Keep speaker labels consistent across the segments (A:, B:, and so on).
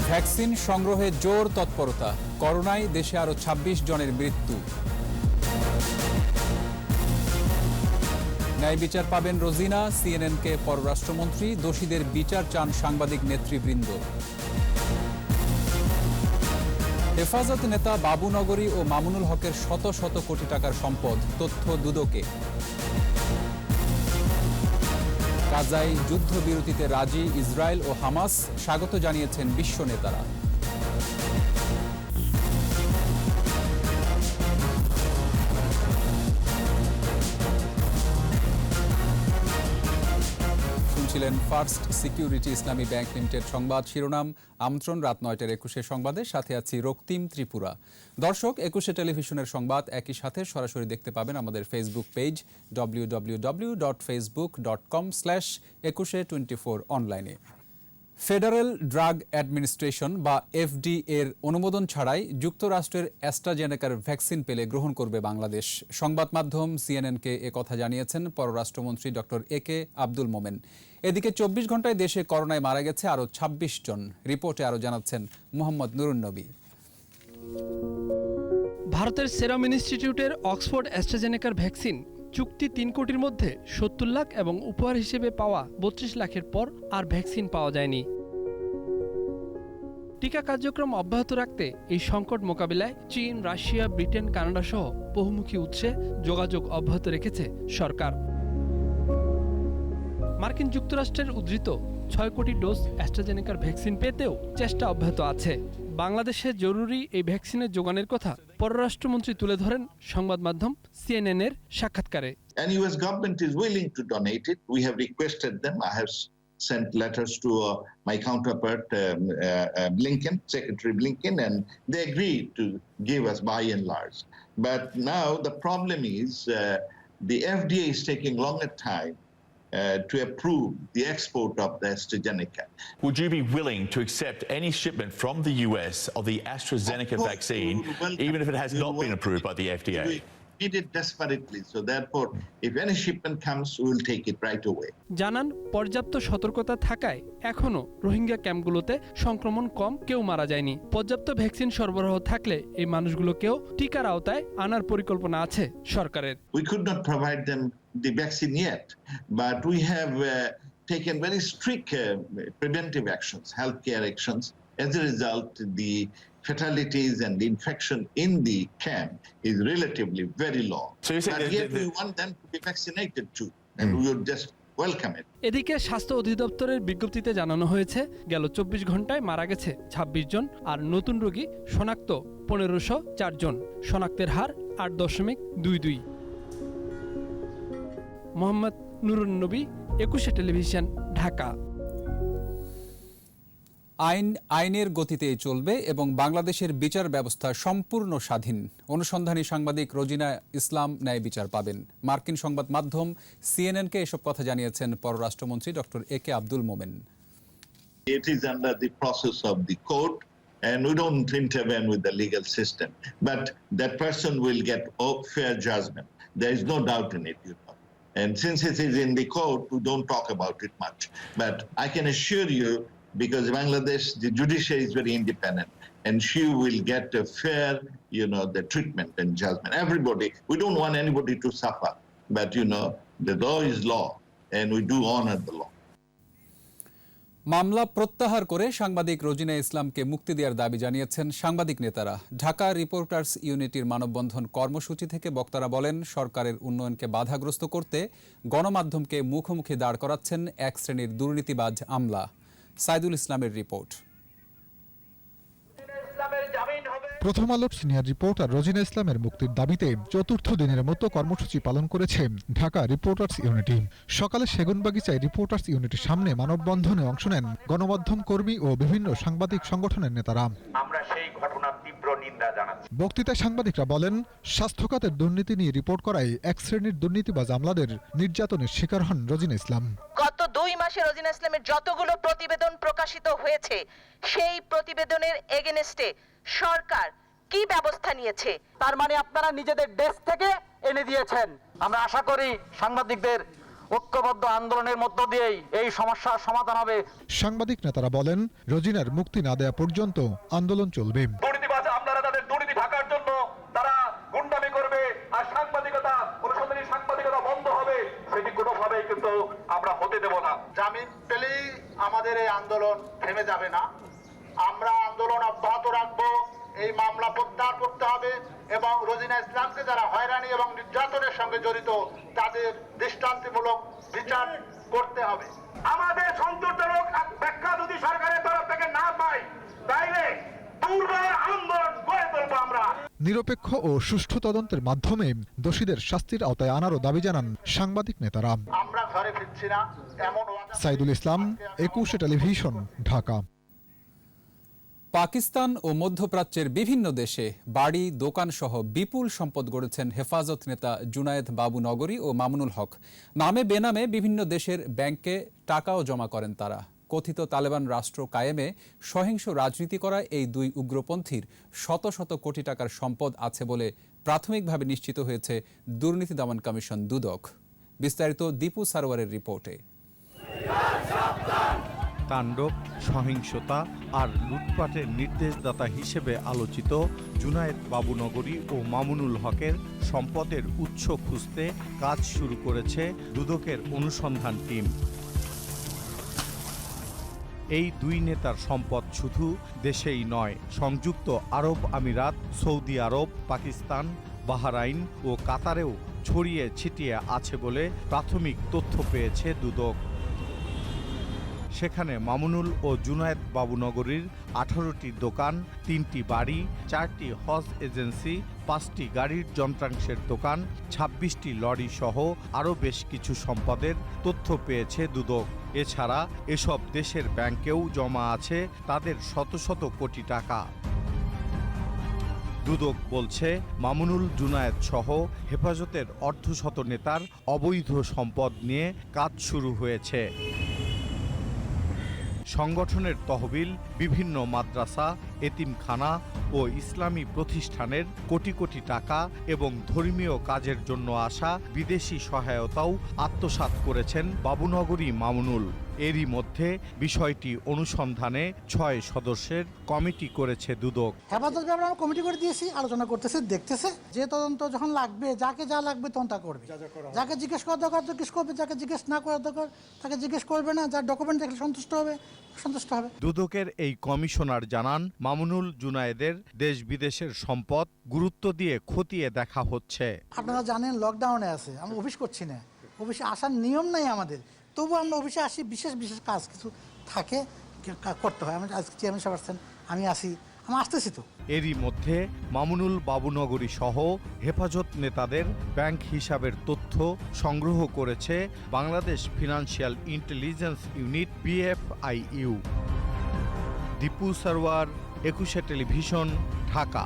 A: Vaccine সংগ্রহে জোর তৎপরতা, করোনায় দেশে আরও ২৬ জনের মৃত্যু। ন্যায় বিচার পাবেন রোজিনা, সিএনএনকে পররাষ্ট্রমন্ত্রী, দোষীদের বিচার চান সাংবাদিক নেতৃবৃন্দ। হেফাজত নেতা বাবু নগরী ও মামুনুল হকের শত শত কোটি টাকার সম্পদ, তথ্য দুদকে। গাজায় যুদ্ধবিরতিতে রাজি ইসরায়েল ও হামাস, স্বাগত জানিয়েছেন বিশ্ব নেতারা। শুনছিলেন ফার্স্ট সিকিউরিটি ইসলামী ব্যাংক লিমিটেড সংবাদ শিরোনাম। আমন্ত্রণ রাত ৯টার ২১ সংবাদে, সাথে আছি রক্তিম ত্রিপুরা। দর্শক, ২১ টেলিভিশনের সংবাদ একই সাথে সরাসরি দেখতে পাবেন আমাদের ফেসবুক পেজ www.facebook.com/2124 অনলাইনে। ফেডারেল ড্রাগ অ্যাডমিনিস্ট্রেশন বা এফডি এর অনুমোদন ছাড়াই যুক্তরাষ্ট্রের অ্যাস্ট্রাজেনেকার ভ্যাকসিন পেলে গ্রহণ করবে বাংলাদেশ। সংবাদ মাধ্যম সিএনএনকে একথা জানিয়েছেন পররাষ্ট্রমন্ত্রী ডক্টর একে আব্দুল মোমেন। এদিকে ২৪ ঘন্টায় দেশে করোনায় মারা গেছে আরও ২৬ জন। রিপোর্টে আরও জানাচ্ছেন মোহাম্মদ নুরুন্নবী।
B: ভারতের সেরাম ইনস্টিটিউটের অক্সফোর্ড অ্যাস্ট্রাজেনেকার ভ্যাকসিন চুক্তি ৩ কোটির মধ্যে ৭০ লাখ এবং উপহার হিসেবে পাওয়া ৩২ লাখের পর আর ভ্যাকসিন পাওয়া যায়নি। টিকা কার্যক্রম অব্যাহত রাখতে এই সংকট মোকাবিলায় চীন, রাশিয়া, ব্রিটেন, কানাডা সহ বহুমুখী উৎসে যোগাযোগ অব্যাহত রেখেছে সরকার। মার্কিন যুক্তরাষ্ট্রের উদ্ধৃত ৬ কোটি ডোজ অ্যাস্ট্রাজেনেকার ভ্যাকসিন পেতেও চেষ্টা অব্যাহত আছে। বাংলাদেশে জরুরি এই ভ্যাকসিনের যোগানের কথা পররাষ্ট্রমন্ত্রী তুলে ধরেন সংবাদ মাধ্যম সিএনএন এর সাক্ষাৎকারে।
C: And US government is willing to donate it. We have requested them. I have sent letters to my counterpart Blinken, Secretary Blinken, and they agreed to give us by and large. But now the problem is the FDA is taking longer time to approve the export of the AstraZeneca.
D: Would you be willing to accept any shipment from the US of the AstraZeneca vaccine, even if it has not been approved by the FDA?
C: We need it desperately, so therefore, if any shipment comes, we will take it right away.
B: জানান, পর্যাপ্ত সতর্কতা থাকায় এখনো রোহিঙ্গা ক্যাম্পগুলোতে সংক্রমণ কম, কেউ মারা যায়নি। পর্যাপ্ত ভ্যাকসিন সরবরাহ থাকলে এই মানুষগুলোকেও টিকার আওতায় আনার পরিকল্পনা আছে সরকারের।
C: We could not provide them the vaccine yet, but we have taken very strict preventive actions, healthcare actions. As a result, the fatalities and the infection in the camp is relatively very low.
D: So you're saying
C: but yet we want them to be vaccinated too, and we would just welcome it.
B: এদিকে স্বাস্থ্য অধিদপ্তরের বিজ্ঞপ্তিতে জানানো হয়েছে গেল ২৪ ঘন্টায় মারা গেছে ২৬ জন, আর নতুন রোগী শনাক্ত ১৫০৪ জন। শনাক্তের হার ৮.22। মোহাম্মদ নুরুন্নবী, ২১ টেলিভিশন, ঢাকা।
A: আইনের গতিতেই চলবে এবং বাংলাদেশের বিচার ব্যবস্থা সম্পূর্ণ স্বাধীন। অনুসন্ধানী সাংবাদিক রোজিনা ইসলাম ন্যায় বিচার পাবেন। মার্কিন সংবাদ মাধ্যম সিএনএনকে এসব কথা জানিয়েছেন পররাষ্ট্রমন্ত্রী ডক্টর একে Abdul Momen.
C: It is under the process of the court, and we don't intervene with the legal system. But that person will get fair judgment. There is no doubt in it, you know. And since it is in the court, we don't talk about it much. But I can assure you, because Bangladesh, the judiciary is very independent, and she will get a fair, you know, the treatment and judgment. Everybody, we don't want anybody to suffer, but you know, the law is law, and we do honor the law.
A: মামলা প্রত্যাহার করে সাংবাদিক রোজিনা ইসলামকে মুক্তি দেওয়ার দাবি জানিয়েছেন সাংবাদিক নেতারা। ঢাকা রিপোর্টার্স ইউনিটির মানববন্ধন কর্মসূচি থেকে বক্তারা বলেন, সরকারের উন্নয়নকে বাধাগ্রস্ত করতে গণমাধ্যমকে মুখোমুখি দাঁড় করাচ্ছেন এক শ্রেণীর দুর্নীতিবাজ আমলা। সাইদুল ইসলামের রিপোর্ট।
E: প্রথম আলোর সিনিয়র রিপোর্টার রোজিনা ইসলামের মুক্তির দাবিতে চতুর্থ দিনের মতো কর্মসূচি পালন করেছে ঢাকা রিপোর্টার্স ইউনিটি। সকালে সেগুনবাগিচায় রিপোর্টার্স ইউনিটির সামনে মানববন্ধনে অংশ নেন গণমাধ্যম কর্মী ও বিভিন্ন সাংবাদিক সংগঠনের নেতারা।
F: আমরা সেই ঘটনার তীব্র নিন্দা জানাচ্ছি।
E: বক্তৃতায় সাংবাদিকরা বলেন, স্বাস্থ্য খাতের দুর্নীতি নিয়ে রিপোর্ট করায় এক শ্রেণীর দুর্নীতিবাজ আমলাদের নির্যাতনের শিকার হন রোজিনা ইসলাম।
G: গত ২ মাসে রোজিনা ইসলামের যতগুলো প্রতিবেদন প্রকাশিত হয়েছে, সেই প্রতিবেদনের এগেনস্টে সরকার কি ব্যবস্থা নিয়েছে?
H: তার মানে আপনারা নিজেদের ডেস্ক থেকে এনে দিয়েছেন। আমরা আশা করি সাংবাদিকদের ঐক্যবদ্ধ আন্দোলনের মধ্য দিয়েই এই সমস্যার সমাধান হবে।
E: সাংবাদিক নেতারা বলেন, রোজিনার মুক্তি না দেয়া পর্যন্ত আন্দোলন চলবে।
F: দুর্নীতিবাজ আপনারা তাদের দুর্নীতি ঢাকার জন্য তারা গুন্ডামি করবে, আর সাংবাদিকতা, অনুসন্ধানী সাংবাদিকতা বন্ধ হবে, সেটি কোনোভাবেই কিন্তু আমরা হতে দেব না।
I: জামিন পেলেই আমাদের এই আন্দোলন থেমে যাবে না, আমরা আন্দোলন অব্যাহত রাখবো। এই মামলা প্রত্যাহার করতে হবে এবং রোজিনা ইসলামকে যারা হয়রানি এবং নির্যাতনের সঙ্গে জড়িত তাদের দৃষ্টান্তমূলক বিচার করতে হবে।
F: আমাদের সন্তোষজনক ব্যাখ্যা যদি সরকারের তরফ থেকে না পাই, তাইলে দুর্বার আন্দোলন গড়ে তুলবো আমরা।
E: নিরপেক্ষ ও সুষ্ঠু তদন্তের মাধ্যমে দোষীদের শাস্তির আওতায় আনারও দাবি জানান সাংবাদিক নেতারা।
I: আমরা ঘরে ফিরছি না এমন
E: সাইদুল ইসলাম, 21 টেলিভিশন, ঢাকা।
A: পাকিস্তান ও মধ্যপ্রাচ্যের বিভিন্ন দেশে বাড়ি, দোকান সহ বিপুল সম্পদ গড়েছেন হেফাজত নেতা জুনায়েদ বাবু নগরী ও মামুনুল হক। নামে বেনামে বিভিন্ন দেশের ব্যাংকে টাকাও জমা করেন তারা। কথিত তালেবান রাষ্ট্র কায়েমে সহিংস রাজনীতি করা এই দুই উগ্রপন্থীর শত শত কোটি টাকার সম্পদ আছে বলে প্রাথমিকভাবে নিশ্চিত হয়েছে দুর্নীতি দমন কমিশন দুদক। বিস্তারিত দীপু সারোয়ারের রিপোর্টে।
J: তাণ্ডব, সহিংসতা আর লুটপাটের নির্দেশদাতা হিসেবে আলোচিত জুনায়েদ বাবুনগরী ও মামুনুল হকের সম্পদের উৎস খুঁজতে কাজ শুরু করেছে দুদকের অনুসন্ধান টিম। এই দুই নেতার সম্পদ শুধু দেশেই নয়, সংযুক্ত আরব আমিরাত, সৌদি আরব, পাকিস্তান, বাহরাইন ও কাতারেও ছড়িয়ে ছিটিয়ে আছে বলে প্রাথমিক তথ্য পেয়েছে দুদক। সেখানে মামুনুল ও জুনায়েদ বাবুনগরীর 18টি দোকান, 3টি বাড়ি, 4টি হজ এজেন্সি, 5টি গাড়ির যন্ত্রাংশের দোকান, 26টি লরি সহ আরও বেশ কিছু সম্পদের তথ্য পেয়েছে দুদক। এছাড়া এসব দেশের ব্যাংকেও জমা আছে তাদের শত শত কোটি টাকা। দুদক বলছে, মামুনুল, জুনায়েদ সহ হেফাজতের অর্ধশত নেতার অবৈধ সম্পদ নিয়ে কাজ শুরু হয়েছে। সংগঠনের তহবিল, বিভিন্ন মাদ্রাসা, এতিমখানা ও ইসলামী প্রতিষ্ঠানের কোটি কোটি টাকা এবং ধর্মীয় কাজের জন্য আসা বিদেশি সহায়তাও আত্মসাৎ করেছেন বাবুনগরী মামুনুল। এরই মধ্যে বিষয়টি অনুসন্ধানে 6 সদস্যের কমিটি করেছে দুদক।
K: হেফাজত ব্যাপারে আমরা কমিটি করে দিয়েছি, আলোচনা করতেছে, দেখতেছে যে তদন্ত যখন লাগবে, যাকে যা লাগবে তখন তা করবে। যাকে জিজ্ঞেস করা দরকার জিজ্ঞেস করবে, যাকে জিজ্ঞেস না করা দরকার তাকে জিজ্ঞেস করবে না। যার ডকুমেন্ট দেখলে সন্তুষ্ট হবে।
J: দুদকের এই কমিশনার জানান, মামুনুল, জুনায়েদের দেশ বিদেশের সম্পদ গুরুত্ব দিয়ে খতিয়ে দেখা হচ্ছে।
K: আপনারা জানেন লকডাউনে আছে, আমরা অফিস করছি না, অফিসে আসার নিয়ম নাই আমাদের, তবু আমরা অফিসে আসি, বিশেষ বিশেষ কাজ কিছু থাকে করতে হয়। আমি আজকে চেয়ারম্যান সাহেব আসছেন, আমি আসি, আমি আসতেছি তো।
J: এরই মধ্যে মামুনুল, বাবুনগরী সহ হেফাজত নেতাদের ব্যাংক হিসাবের তথ্য সংগ্রহ করেছে Bangladesh financial intelligence unit BFIU। Dipu Sarwar, 21 television, Dhaka.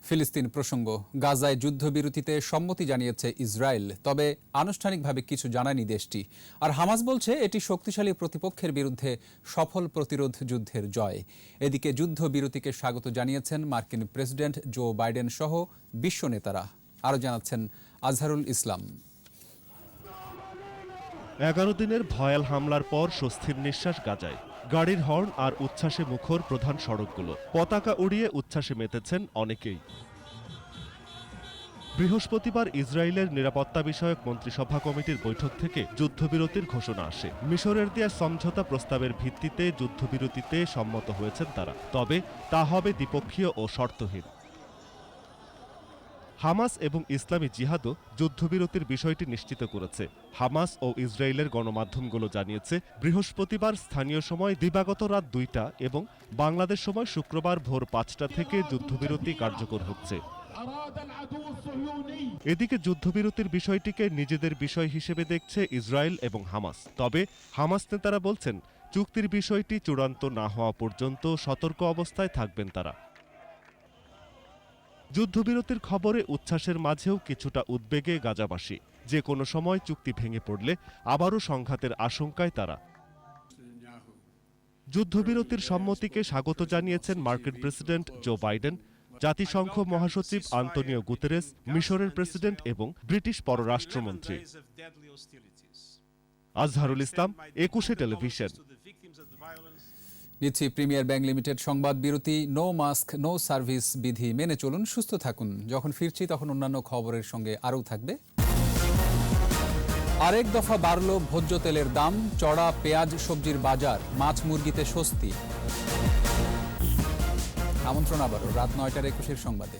A: ফিলিস্তিন প্রসঙ্গ। গাজায় যুদ্ধবিরতিতে সম্মতি জানিয়েছে ইসরায়েল, তবে আনুষ্ঠানিকভাবে কিছু জানায়নি দেশটি। আর হামাস বলছে এটি শক্তিশালী প্রতিপক্ষের বিরুদ্ধে সফল প্রতিরোধ যুদ্ধের জয়। এদিকে যুদ্ধবিরতিকে স্বাগত জানিয়েছেন মার্কিন প্রেসিডেন্ট জো বাইডেন সহ বিশ্ব নেতারা। আরও জানাচ্ছেন আজহারুল ইসলাম।
L: 11 দিনের ভয়াল হামলার পর স্বস্তির নিঃশ্বাস গাজায়। গাড়ির হর্ন আর উচ্ছ্বাসে মুখর প্রধান সড়কগুলো। পতাকা উড়িয়ে উচ্ছ্বাসে মেতেছেন অনেকেই। বৃহস্পতিবার ইসরায়েলের নিরাপত্তা বিষয়ক মন্ত্রিসভা কমিটির বৈঠক থেকে যুদ্ধবিরতির ঘোষণা আসে। মিশরের দেয়া সমঝোতা প্রস্তাবের ভিত্তিতে যুদ্ধবিরতিতে সম্মত হয়েছেন তারা, তবে তা হবে দ্বিপক্ষীয় ও শর্তহীন। হামাস এবং ইসলামী জিহাদও যুদ্ধবিরতির বিষয়টি নিশ্চিত করেছে। হামাস ও ইসরায়েলের গণমাধ্যমগুলো জানিয়েছে, বৃহস্পতিবার স্থানীয় সময় দিবাগত রাত 2টা এবং বাংলাদেশ সময় শুক্রবার ভোর 5টা থেকে যুদ্ধবিরতি কার্যকর হচ্ছে। এদিকে যুদ্ধবিরতির বিষয়টিকে নিজেদের বিষয় হিসেবে দেখছে ইসরায়েল এবং হামাস। তবে হামাস নেতারা বলছেন, চুক্তির বিষয়টি চূড়ান্ত না হওয়া পর্যন্ত সতর্ক অবস্থায় থাকবেন তারা। যুদ্ধবিরতির খবরে উচ্ছ্বাসের মাঝেও কিছুটা উদ্বেগে গাজাবাসী। যে কোনো সময় চুক্তি ভেঙে পড়লে আবারও সংঘাতের আশঙ্কায় তারা। যুদ্ধবিরতির সম্মতিকে স্বাগত জানিয়েছেন মার্কিন প্রেসিডেন্ট জো বাইডেন। জাতিসংঘ মহাসচিব আন্তোনিও গুতেরেস, মিশরের প্রেসিডেন্ট এবং ব্রিটিশ পররাষ্ট্রমন্ত্রী। আজহারুল ইসলাম, 21 টেলিভিশন।
A: নিচ্ছি প্রিমিয়ার ব্যাংক লিমিটেড সংবাদ বিরতি। নো মাস্ক নো সার্ভিস বিধি মেনে চলুন, সুস্থ থাকুন। যখন ফিরছি তখন অন্যান্য খবরের সঙ্গে আরও থাকবে। আরেক দফা বাড়ল ভোজ্য তেলের দাম, চড়া পেঁয়াজ সবজির বাজার, মাছ মুরগিতে স্বস্তি। আমন্ত্রণ আবারও রাত 9টার 21 সংবাদে।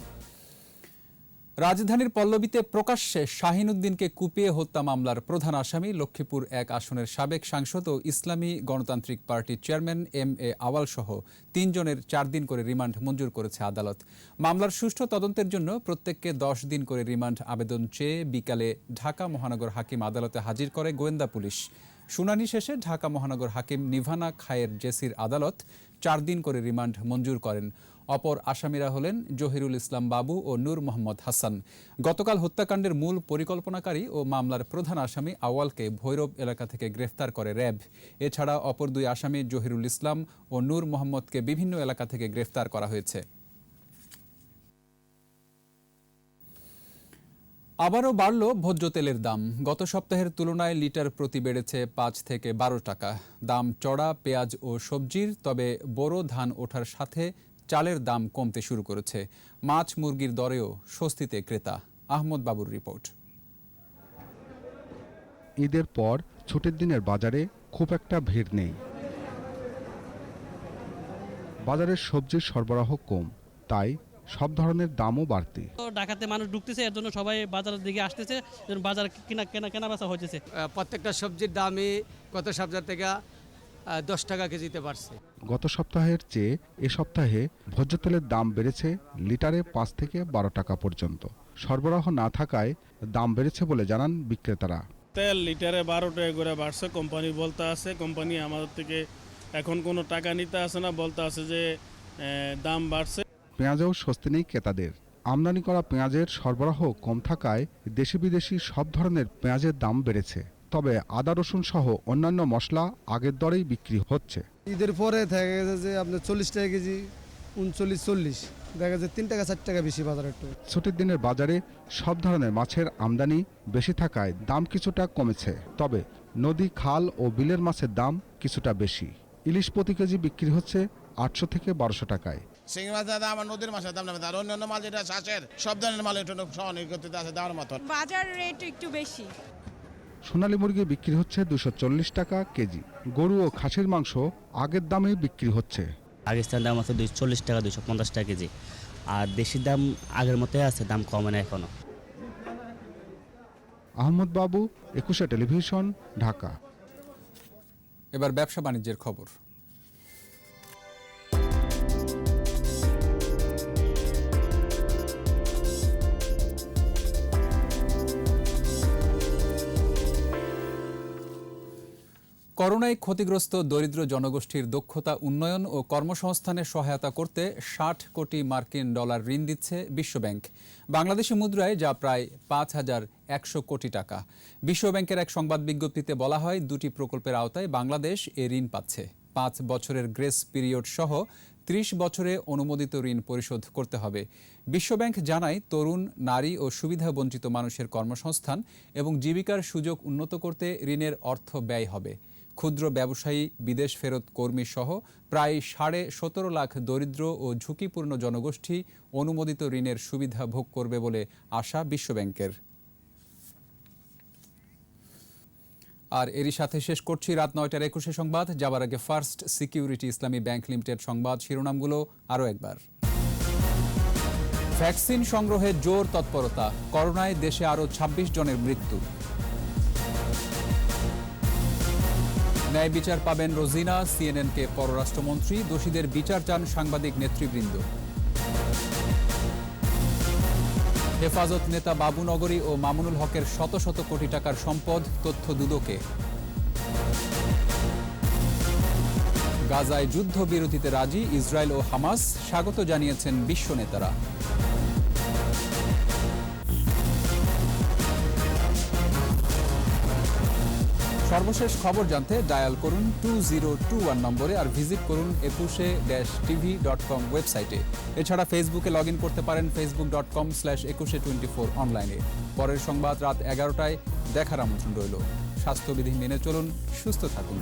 A: রাজধানীর পল্লবীতে প্রকাশ্যে শাহিন উদ্দিনকে কুপিয়ে হত্যা মামলার প্রধান আসামি লক্ষ্মীপুর 1 আসনের সাবেক সাংসদ ও ইসলামী গণতান্ত্রিক পার্টির চেয়ারম্যান MA আওয়াল সহ 3 জনের 4 দিন করে রিমান্ড মঞ্জুর করেছে আদালত। মামলার সুষ্ঠু তদন্তের জন্য প্রত্যেককে 10 দিন করে রিমান্ড আবেদন চেয়ে বিকালে ঢাকা মহানগর হাকিম আদালতে হাজির করে গোয়েন্দা পুলিশ। শুনানি শেষে ঢাকা মহানগর হাকিম নিভানা খায়ের জেসির আদালত 4 দিন করে রিমান্ড মঞ্জুর করেন। অপর আসামিরা হলেন জহিরুল ইসলাম বাবু ও নূর মোহাম্মদ হাসান। গতকাল হত্যাকাণ্ডের মূল পরিকল্পনাকারী ও মামলার প্রধান আসামি আওয়ালকে ভৈরব এলাকা থেকে গ্রেফতার করে র্যাব। এছাড়া অপর 2 আসামি জহিরুল ইসলাম ও নূর মোহাম্মদকে বিভিন্ন এলাকা থেকে গ্রেফতার করা হয়েছে। আবারও বাড়ল ভোজ্য তেলের দাম। গত সপ্তাহের তুলনায় লিটার প্রতি বেড়েছে 5 থেকে 12 টাকা। দাম চড়া পেঁয়াজ ও সবজির, তবে বোরো ধান ওঠার সাথে চালের দাম কমতে শুরু করেছে। মাছ মুরগির দরেও স্বস্তিতে ক্রেতা। আহমদ বাবুর রিপোর্ট।
E: ঈদের পর ছুটির দিনের বাজারে খুব একটা ভিড় নেই। বাজারের সবজির সরবরাহ কম, তাই সব ধরনের দামও বাড়তি।
M: ঢাকাতে মানুষ ঢুকতেছে, এর জন্য সবাই বাজারের দিকে আসতেছে, বাজার কেনা বেচা হচ্ছে।
N: প্রত্যেকটা সবজির দামই গত সপ্তাহ থেকে 10 টাকা কেজিতে বাড়ছে।
E: গত সপ্তাহের চেয়ে এ সপ্তাহে ভোজ্য তেলের দাম বেড়েছে লিটারে 5 থেকে 12 টাকা পর্যন্ত। সরবরাহ না থাকায় দাম বেড়েছে বলে জানান বিক্রেতারা।
O: তেল লিটারে 12 টাকা করে বাড়ছে, কোম্পানি বলতে আছে, কোম্পানি আমাদের থেকে এখন কোনো টাকা নিতে আসে না, বলতে আছে যে দাম বাড়ছে।
E: পেঁয়াজেও স্বস্তি নেই ক্রেতাদের। আমদানি করা পেঁয়াজের সরবরাহ কম থাকায় দেশি বিদেশি সব ধরনের পেঁয়াজের দাম বেড়েছে। তবে আদা রসুন সহ অন্যান্য মশলা আগের দরেই বিক্রি হচ্ছে।
P: ঈদের পরে দেখা গেছে যে আপনার 40 টাকা কেজি, 39-40 দেখা যাচ্ছে 3 টাকা 4 টাকা বেশি বাজারে। একটু
E: ছুটির দিনের বাজারে সব ধরনের মাছের আমদানি বেশি থাকায় দাম কিছুটা কমেছে। তবে নদী, খাল ও বিলের মাছের দাম কিছুটা বেশি। ইলিশ প্রতি কেজি বিক্রি হচ্ছে 800 থেকে 1200 টাকায়।
Q: চিংড়ি মাছের দাম আমার নদীর মাছের দাম না, আর অন্যান্য মাছ যেটা চাষের সব ধরনের মাল একটু সহনীয় আছে দামের মতো।
R: বাজার রেট একটু বেশি।
E: সোনালী মুরগি বিক্রি হচ্ছে 240 টাকা কেজি। গরু ও খাসির মাংস আগের দামেই বিক্রি হচ্ছে।
S: পাকিস্তান দাম আছে 240 টাকা, 250 টাকা কেজি। আর দেশির দাম আগের মতোই আছে, দাম কমে না এখনো।
E: আহমদ বাবু, 21 টেলিভিশন, ঢাকা।
A: এবার ব্যবসা বাণিজ্যের খবর। করোনায় ক্ষতিগ্রস্ত দরিদ্র জনগোষ্ঠীর দক্ষতা উন্নয়ন ও কর্মসংস্থানে সহায়তা করতে 60 কোটি মার্কিন ডলার ঋণ দিচ্ছে বিশ্বব্যাংক। বাংলাদেশি মুদ্রায় যা প্রায় 5100 কোটি টাকা। বিশ্বব্যাংকের এক সংবাদ বিজ্ঞপ্তিতে বলা হয়, 2টি প্রকল্পের আওতায় বাংলাদেশ এ ঋণ পাচ্ছে। 5 বছরের গ্রেস পিরিয়ড সহ 30 বছরে অনুমোদিত ঋণ পরিশোধ করতে হবে। বিশ্বব্যাংক জানায়, তরুণ, নারী ও সুবিধাবঞ্চিত মানুষের কর্মসংস্থান এবং জীবিকার সুযোগ উন্নত করতে ঋণের অর্থ ব্যয় হবে। ক্ষুদ্র ব্যবসায়ী, বিদেশ ফেরত কর্মী সহ প্রায় 17.5 লাখ দরিদ্র ও ঝুঁকিপূর্ণ জনগোষ্ঠী অনুমোদিত ঋণের সুবিধা ভোগ করবে বলে আশা বিশ্বব্যাংকের। আর এরই সাথে শেষ করছি রাত 9টার 21 সংবাদ। যাবার আগে ফার্স্ট সিকিউরিটি ইসলামী ব্যাংক লিমিটেড সংবাদ শিরোনামগুলো আরও একবার। ভ্যাকসিন সংগ্রহে জোর তৎপরতা, করোনায় দেশে আরও 26 জনের মৃত্যু। ন্যায় বিচার পাবেন রোজিনা, সিএনএনকে পররাষ্ট্রমন্ত্রী, দোষীদের বিচার চান সাংবাদিক নেতৃবৃন্দ। হেফাজত নেতা বাবু নগরী ও মামুনুল হকের শত শত কোটি টাকার সম্পদ, তথ্য দুদকে। গাজায় যুদ্ধবিরতিতে রাজি ইসরায়েল ও হামাস, স্বাগত জানিয়েছেন বিশ্ব নেতারা। সর্বশেষ খবর জানতে ডায়াল করুন 2021 নম্বরে আর ভিজিট করুন ekushe-tv.com ওয়েবসাইটে। এছাড়া ফেসবুকে লগ ইন করতে পারেন facebook.com/ekushe24 অনলাইনে। পরের সংবাদ রাত 11টায় দেখার আমন্ত্রণ রইল। স্বাস্থ্যবিধি মেনে চলুন, সুস্থ থাকুন।